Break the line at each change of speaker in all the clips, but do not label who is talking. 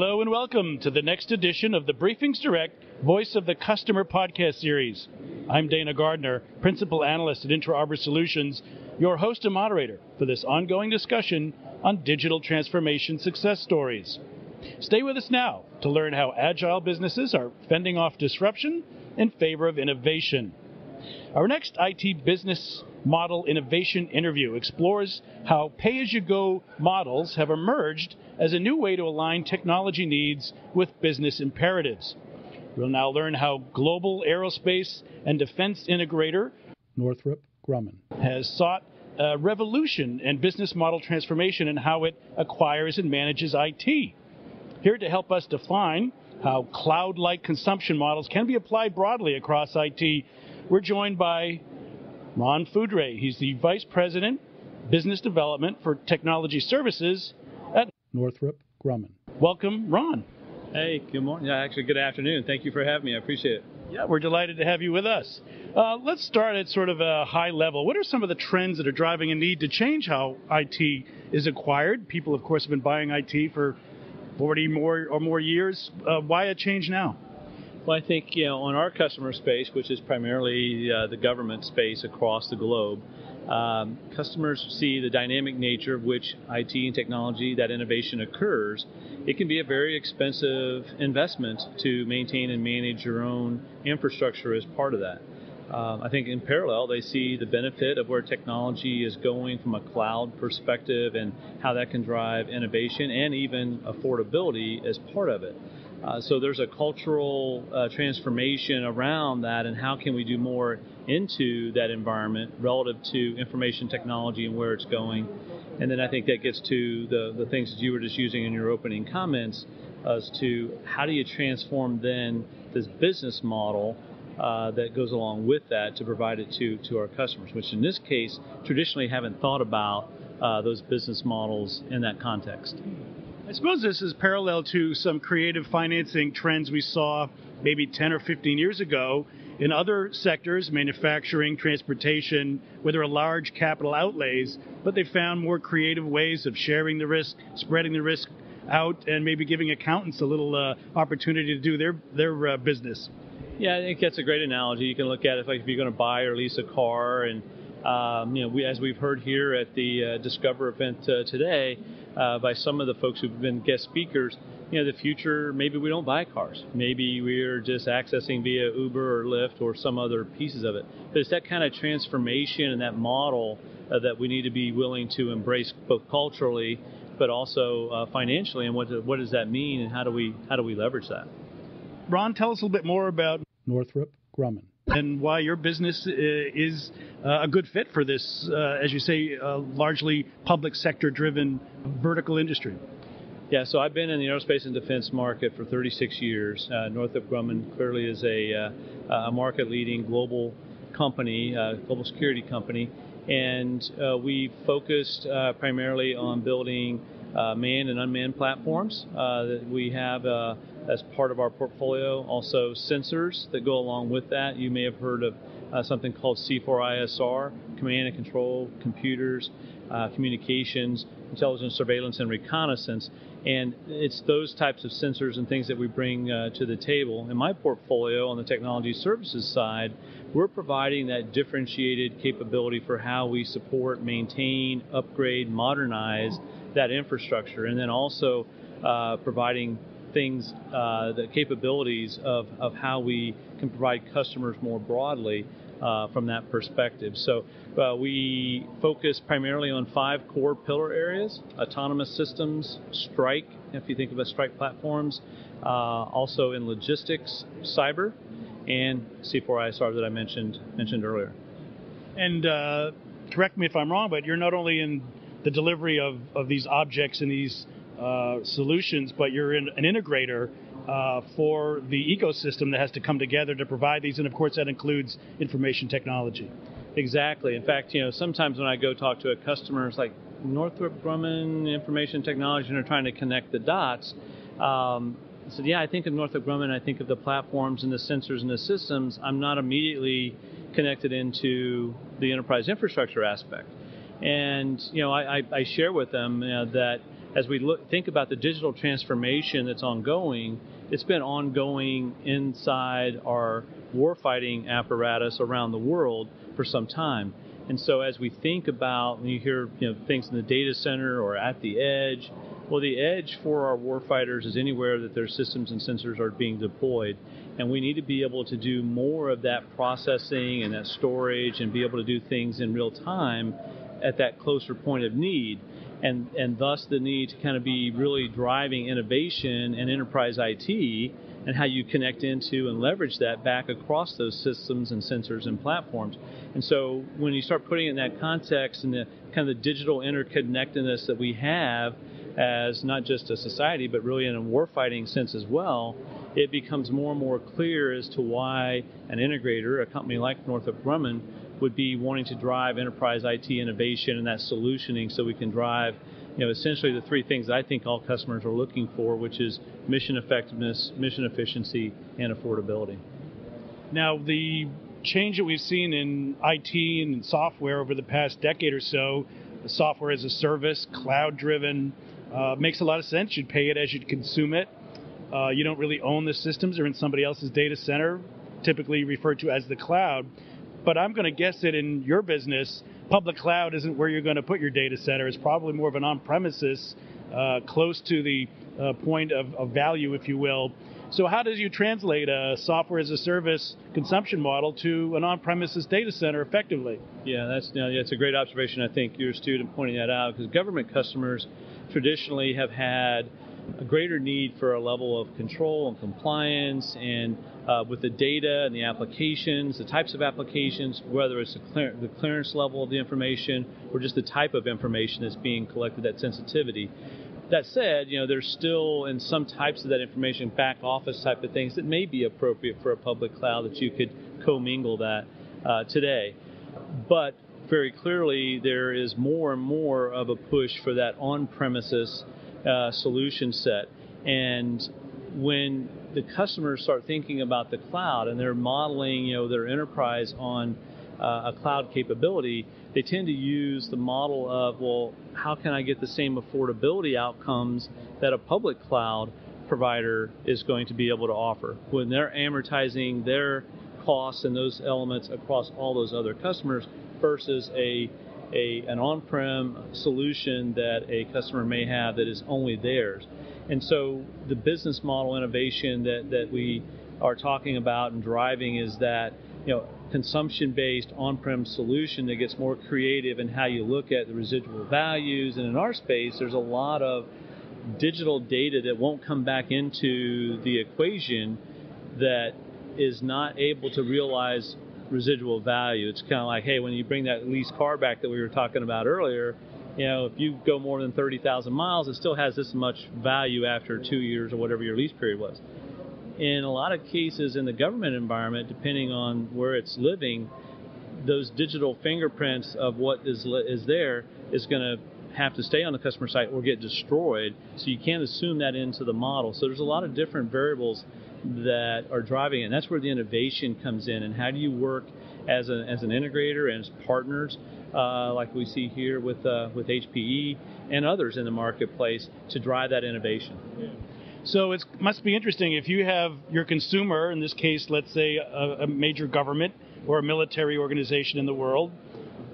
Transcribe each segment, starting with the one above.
Hello and welcome to the next edition of the BriefingsDirect Voice of the Customer podcast series. I'm Dana Gardner, Principal Analyst at Intra Arbor Solutions, your host and moderator for this ongoing discussion on digital transformation success stories. Stay with us now to learn how agile businesses are fending off disruption in favor of innovation. Our next IT business model innovation interview explores how pay-as-you-go models have emerged as a new way to align technology needs with business imperatives. We'll now learn how global aerospace and defense integrator Northrop Grumman has sought a revolution in business model transformation and how it acquires and manages IT. Here to help us define how cloud-like consumption models can be applied broadly across IT, we're joined by Ron Foudray. He's the Vice President, Business Development for Technology Services at Northrop Grumman. Welcome, Ron.
Hey, good morning. Actually, good afternoon. Thank you for having me. I appreciate it.
Yeah, we're delighted to have you with us. Let's start at sort of a high level. What are some of the trends that are driving a need to change how IT is acquired? People, of course, have been buying IT for 40 more years. Why a change now?
Well, I think, on our customer space, which is primarily the government space across the globe, customers see the dynamic nature of which IT and technology, that innovation occurs. It can be a very expensive investment to maintain and manage your own infrastructure as part of that. I think in parallel, they see the benefit of where technology is going from a cloud perspective and how that can drive innovation and even affordability as part of it. So there's a cultural transformation around that, and how can we do more into that environment relative to information technology and where it's going. And then I think that gets to the things that you were just using in your opening comments as to how do you transform then this business model that goes along with that to provide it to our customers, which in this case traditionally haven't thought about those business models in that context.
I suppose this is parallel to some creative financing trends we saw maybe 10 or 15 years ago in other sectors, manufacturing, transportation, where there are large capital outlays, but they found more creative ways of sharing the risk, spreading the risk out, and maybe giving accountants a little opportunity to do their business.
Yeah, I think that's a great analogy. You can look at it like if you're going to buy or lease a car, and as we've heard here at the Discover event today, by some of the folks who've been guest speakers, the future, maybe we don't buy cars. Maybe we're just accessing via Uber or Lyft or some other pieces of it. But it's that kind of transformation and that model that we need to be willing to embrace both culturally, but also financially. And what does that mean, and how do we leverage that?
Ron, tell us a little bit more about Northrop Grumman and why your business is a good fit for this, as you say, largely public sector-driven vertical industry.
Yeah, so I've been in the aerospace and defense market for 36 years. Northrop Grumman clearly is a market-leading global company, global security company, and we focused primarily on building manned and unmanned platforms that we have as part of our portfolio. Also sensors that go along with that. You may have heard of something called C4ISR, command and control, computers, communications, intelligence, surveillance, and reconnaissance. And it's those types of sensors and things that we bring to the table. In my portfolio on the technology services side, we're providing that differentiated capability for how we support, maintain, upgrade, modernize that infrastructure, and then also providing things, the capabilities of how we can provide customers more broadly from that perspective. So we focus primarily on 5 core pillar areas: autonomous systems, strike, if you think about strike platforms, also in logistics, cyber, and C4ISR that I mentioned earlier.
And correct me if I'm wrong, but you're not only in the delivery of these objects and these solutions, but you're an integrator for the ecosystem that has to come together to provide these, and of course that includes information technology.
Exactly. In fact, sometimes when I go talk to a customer, it's like Northrop Grumman information technology, and they're trying to connect the dots. So yeah, I think of Northrop Grumman, I think of the platforms and the sensors and the systems. I'm not immediately connected into the enterprise infrastructure aspect. And I share with them that as we think about the digital transformation that's ongoing, it's been ongoing inside our warfighting apparatus around the world for some time. And so as we think about, when you hear things in the data center or at the edge, well, the edge for our warfighters is anywhere that their systems and sensors are being deployed. And we need to be able to do more of that processing and that storage and be able to do things in real time at that closer point of need. And thus the need to kind of be really driving innovation and enterprise IT and how you connect into and leverage that back across those systems and sensors and platforms. And so when you start putting it in that context and the kind of the digital interconnectedness that we have as not just a society, but really in a warfighting sense as well, it becomes more and more clear as to why an integrator, a company like Northrop Grumman, would be wanting to drive enterprise IT innovation and that solutioning so we can drive essentially the three things that I think all customers are looking for, which is mission effectiveness, mission efficiency, and affordability.
Now, the change that we've seen in IT and in software over the past decade or so, software as a service, cloud-driven, makes a lot of sense. You'd pay it as you'd consume it. You don't really own the systems. They're in somebody else's data center, typically referred to as the cloud. But I'm going to guess that in your business, public cloud isn't where you're going to put your data center. It's probably more of an on-premises, close to the point of value, if you will. So how does you translate a software as a service consumption model to an on-premises data center effectively?
Yeah, that's a great observation. I think you're astute in pointing that out, because government customers traditionally have had a greater need for a level of control and compliance, and with the data and the applications, the types of applications, whether it's the clearance level of the information or just the type of information that's being collected, that sensitivity. That said, there's still in some types of that information back office type of things that may be appropriate for a public cloud that you could commingle that today. But very clearly there is more and more of a push for that on-premises solution set. And when the customers start thinking about the cloud and they're modeling their enterprise on a cloud capability, they tend to use the model of, well, how can I get the same affordability outcomes that a public cloud provider is going to be able to offer when they're amortizing their costs and those elements across all those other customers versus an on-prem solution that a customer may have that is only theirs. And so the business model innovation that we are talking about and driving is that consumption-based on-prem solution that gets more creative in how you look at the residual values. And in our space, there's a lot of digital data that won't come back into the equation that is not able to realize residual value. It's kind of like, hey, when you bring that leased car back that we were talking about earlier, if you go more than 30,000 miles, it still has this much value after 2 years or whatever your lease period was. In a lot of cases in the government environment, depending on where it's living, those digital fingerprints of what is there is going to have to stay on the customer site or get destroyed. So you can't assume that into the model. So there's a lot of different variables that are driving it. And that's where the innovation comes in. And how do you work as an integrator and as partners, like we see here with HPE and others in the marketplace, to drive that innovation?
Yeah. So it must be interesting if you have your consumer, in this case, let's say a major government or a military organization in the world,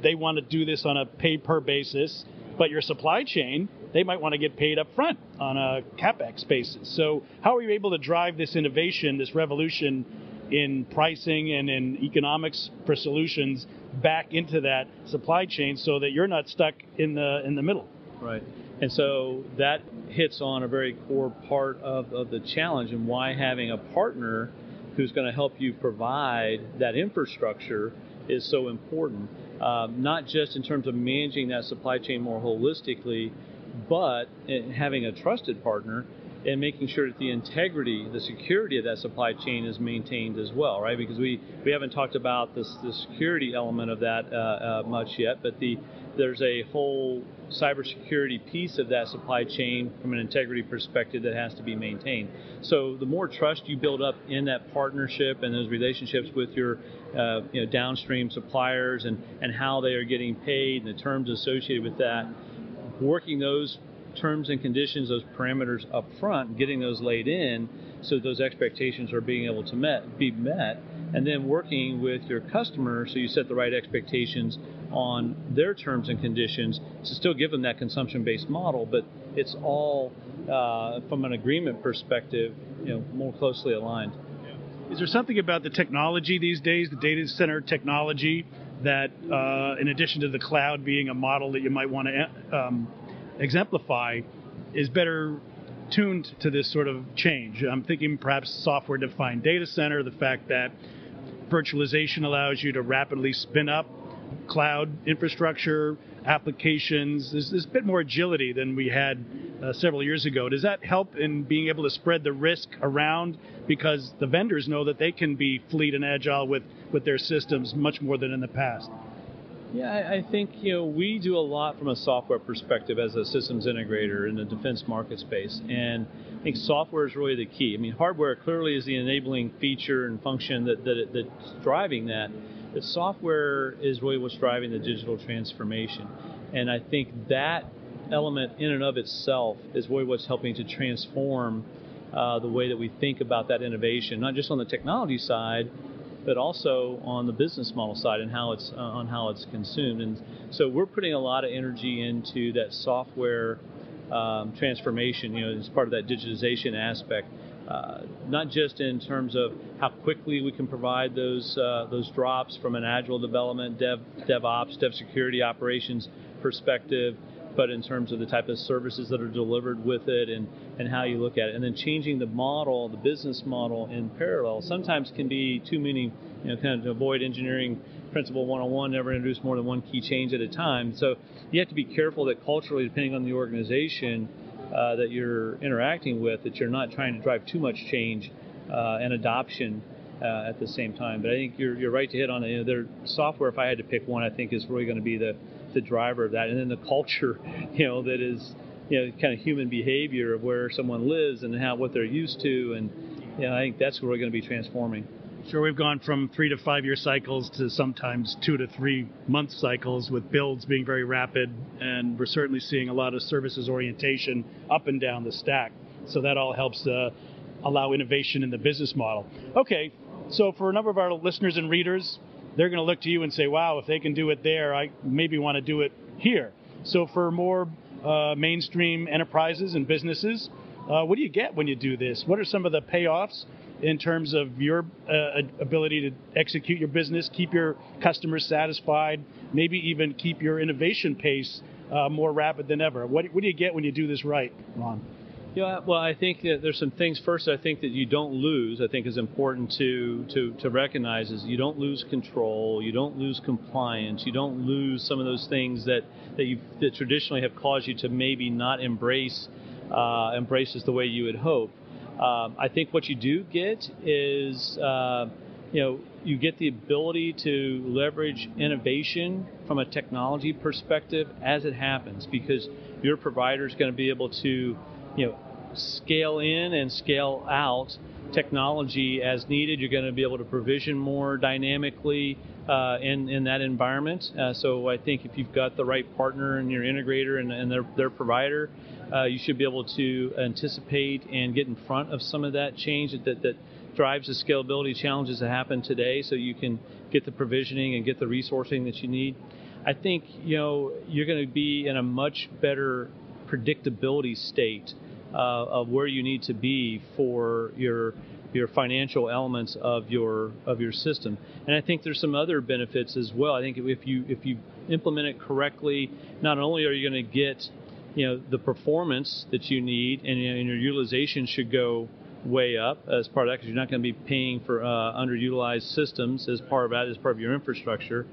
they want to do this on a pay-per basis, but your supply chain, they might want to get paid up front on a CapEx basis. So how are you able to drive this innovation, this revolution in pricing and in economics for solutions back into that supply chain so that you're not stuck in the middle?
Right. And so that hits on a very core part of the challenge, and why having a partner who's going to help you provide that infrastructure is so important. Not just in terms of managing that supply chain more holistically, but having a trusted partner and making sure that the integrity, the security of that supply chain is maintained as well, right? Because we haven't talked about the security element of that much yet, but there's a whole cybersecurity piece of that supply chain from an integrity perspective that has to be maintained. So the more trust you build up in that partnership and those relationships with your downstream suppliers and how they are getting paid and the terms associated with that, working those terms and conditions, those parameters up front, getting those laid in so those expectations are being able to be met, and then working with your customer so you set the right expectations on their terms and conditions to still give them that consumption-based model, but it's all from an agreement perspective, more closely aligned.
Is there something about the technology these days, the data center technology, that in addition to the cloud being a model that you might want to exemplify, is better tuned to this sort of change? I'm thinking perhaps software-defined data center, the fact that virtualization allows you to rapidly spin up cloud infrastructure, applications. There's a bit more agility than we had several years ago. Does that help in being able to spread the risk around, because the vendors know that they can be fleet and agile with their systems much more than in the past?
Yeah, I think we do a lot from a software perspective as a systems integrator in the defense market space, and I think software is really the key. I mean, hardware clearly is the enabling feature and function that's driving that, but software is really what's driving the digital transformation, and I think that element in and of itself is really what's helping to transform the way that we think about that innovation, not just on the technology side, but also on the business model side and how it's consumed. And so we're putting a lot of energy into that software transformation, as part of that digitization aspect, not just in terms of how quickly we can provide those drops from an agile development, DevOps, dev security operations perspective, but in terms of the type of services that are delivered with it and how you look at it. And then changing the model, the business model in parallel, sometimes can be too many, kind of to avoid engineering principle 101, never introduce more than one key change at a time. So you have to be careful that culturally, depending on the organization that you're interacting with, that you're not trying to drive too much change and adoption at the same time. But I think you're right to hit on it. Their software, if I had to pick one, I think is really going to be the driver of that, and then the culture, that is, kind of human behavior of where someone lives and what they're used to, and I think that's where we're going to be transforming.
Sure, we've gone from 3 to 5 year cycles to sometimes 2 to 3 month cycles, with builds being very rapid, and we're certainly seeing a lot of services orientation up and down the stack. So that all helps allow innovation in the business model. Okay, so for a number of our listeners and readers, they're going to look to you and say, wow, if they can do it there, I maybe want to do it here. So for more mainstream enterprises and businesses, what do you get when you do this? What are some of the payoffs in terms of your ability to execute your business, keep your customers satisfied, maybe even keep your innovation pace more rapid than ever? What do you get when you do this right, Ron?
Yeah, well, I think that there's some things. First, I think that you don't lose, I think is important to recognize, is you don't lose control, you don't lose compliance, you don't lose some of those things that traditionally have caused you to maybe not embrace this the way you would hope. I think what you do get is, you get the ability to leverage innovation from a technology perspective as it happens, because your provider is going to be able to scale in and scale out technology as needed. You're going to be able to provision more dynamically in that environment. So I think if you've got the right partner and your integrator and their provider, you should be able to anticipate and get in front of some of that change that drives the scalability challenges that happen today, so you can get the provisioning and get the resourcing that you need. I think you're going to be in a much better predictability state of where you need to be for your financial elements of your system. And I think there's some other benefits as well. I think if you implement it correctly, not only are you going to get the performance that you need, and your utilization should go way up as part of that, because you're not going to be paying for underutilized systems as part of that, as part of your infrastructure.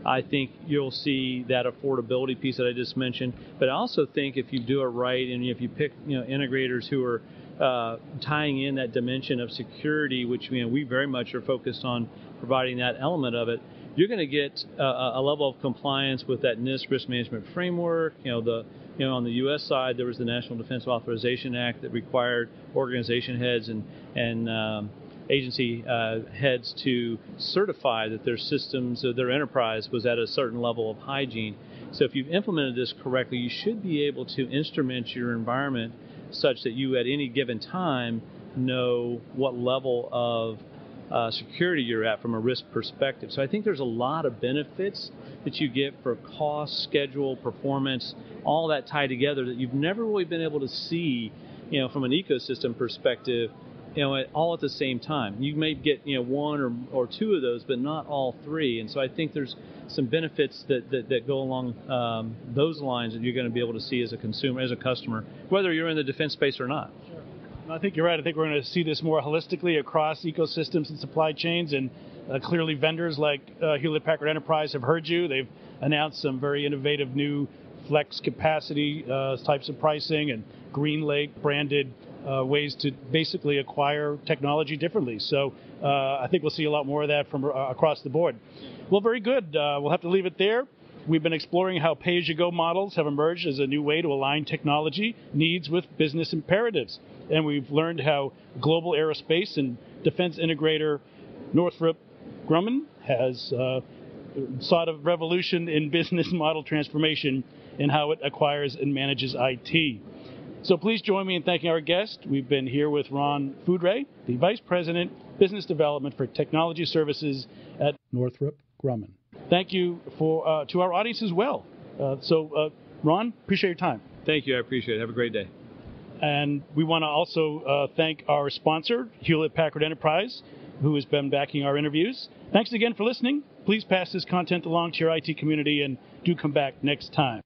I think you'll see that affordability piece that I just mentioned. But I also think if you do it right, and if you pick integrators who are tying in that dimension of security, which we very much are focused on providing that element of it, you're going to get a level of compliance with that NIST risk management framework. On the U.S. side, there was the National Defense Authorization Act that required organization heads and agency heads to certify that their systems, their enterprise was at a certain level of hygiene. So if you've implemented this correctly, you should be able to instrument your environment such that you at any given time know what level of security you're at from a risk perspective. So I think there's a lot of benefits that you get for cost, schedule, performance, all that tied together that you've never really been able to see, from an ecosystem perspective, all at the same time. You may get, one or two of those, but not all three. And so I think there's some benefits that go along those lines that you're going to be able to see as a consumer, as a customer, whether you're in the defense space or not.
Sure. I think you're right. I think we're going to see this more holistically across ecosystems and supply chains, and clearly vendors like Hewlett-Packard Enterprise have heard you. They've announced some very innovative new flex capacity types of pricing and GreenLake branded ways to basically acquire technology differently. So I think we'll see a lot more of that from across the board. Well, very good. We'll have to leave it there. We've been exploring how pay-as-you-go models have emerged as a new way to align technology needs with business imperatives. And we've learned how global aerospace and defense integrator Northrop Grumman has sought a revolution in business model transformation in how it acquires and manages IT. So please join me in thanking our guest. We've been here with Ron Foudray, the Vice President, Business Development for Technology Services at Northrop Grumman. Thank you to our audience as well. Ron, appreciate your time.
Thank you. I appreciate it. Have a great day.
And we want to also thank our sponsor, Hewlett-Packard Enterprise, who has been backing our interviews. Thanks again for listening. Please pass this content along to your IT community and do come back next time.